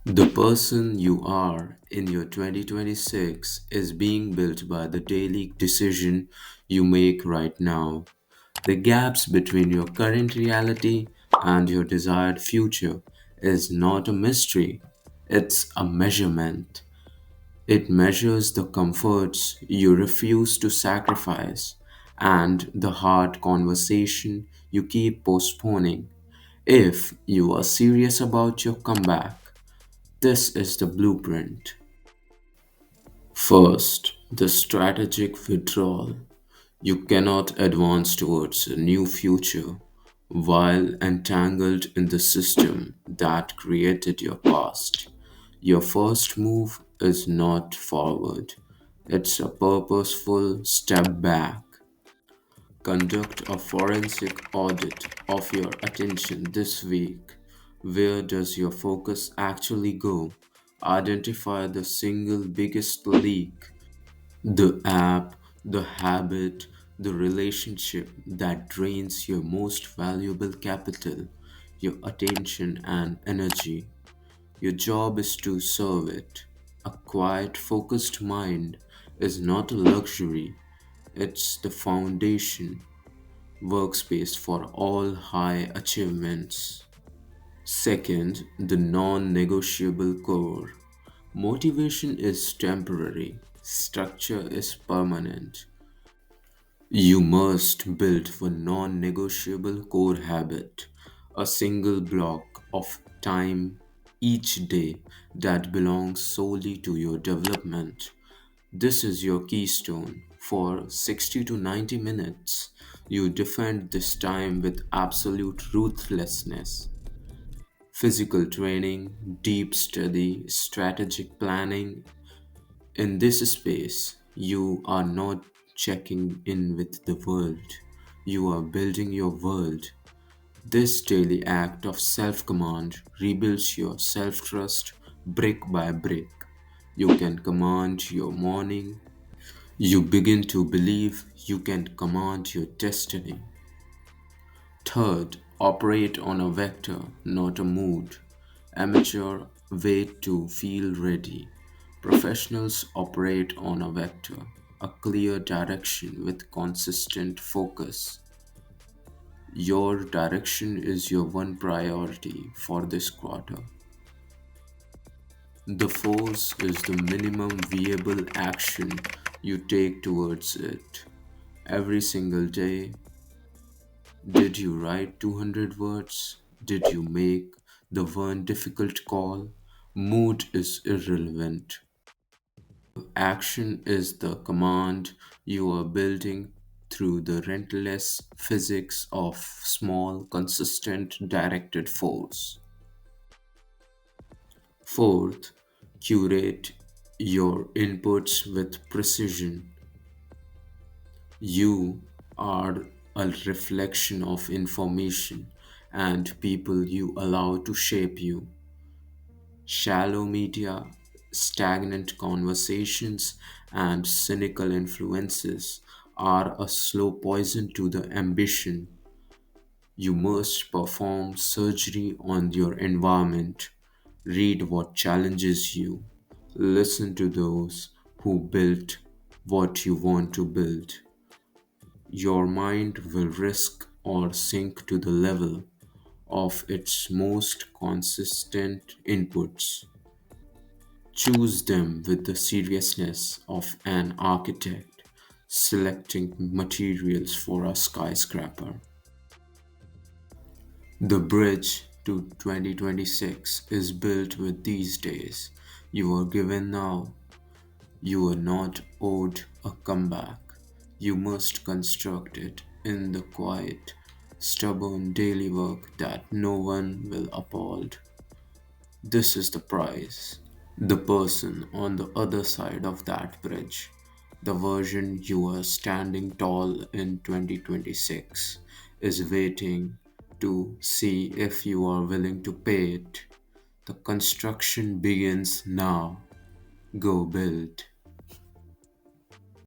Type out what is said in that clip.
The person you are in your 2026 is being built by the daily decision you make right now. The gaps between your current reality and your desired future is not a mystery, it's a measurement. It measures the comforts you refuse to sacrifice and the hard conversation you keep postponing. If you are serious about your comeback, this is the blueprint. First, the strategic withdrawal. You cannot advance towards a new future while entangled in the system that created your past. Your first move is not forward, it's a purposeful step back. Conduct a forensic audit of your attention this week. Where does your focus actually go? Identify the single biggest leak, the app, the habit, the relationship that drains your most valuable capital, your attention and energy. Your job is to serve it. A quiet, focused mind is not a luxury, it's the foundation workspace for all high achievements. Second, the non negotiable core. Motivation is temporary, structure is permanent. You must build a non negotiable core habit, a single block of time each day that belongs solely to your development. This is your keystone. For 60 to 90 minutes, you defend this time with absolute ruthlessness. Physical training, deep study, strategic planning. In this space, you are not checking in with the world, you are building your world. This daily act of self command rebuilds your self trust brick by brick. You can command your morning. You begin to believe you can command your destiny. Third, operate on a vector, not a mood. Amateur wait to feel ready. Professionals operate on a vector, a clear direction with consistent focus. Your direction is your one priority for this quarter. The force is the minimum viable action you take towards it. Every single day, did you write 200 words? Did you make the one difficult call? Mood is irrelevant. Action is the command you are building through the relentless physics of small, consistent, directed force. Fourth, curate your inputs with precision. You are a reflection of information and people you allow to shape you. Shallow media, stagnant conversations, and cynical influences are a slow poison to the ambition. You must perform surgery on your environment. Read what challenges you. Listen to those who built what you want to build. Your mind will risk or sink to the level of its most consistent inputs. Choose them with the seriousness of an architect selecting materials for a skyscraper. The bridge to 2026 is built with these days. You are given now. You are not owed a comeback. You must construct it in the quiet, stubborn daily work that no one will uphold. This is the price. The person on the other side of that bridge, the version you are standing tall in 2026, is waiting to see if you are willing to pay it. The construction begins now. Go build.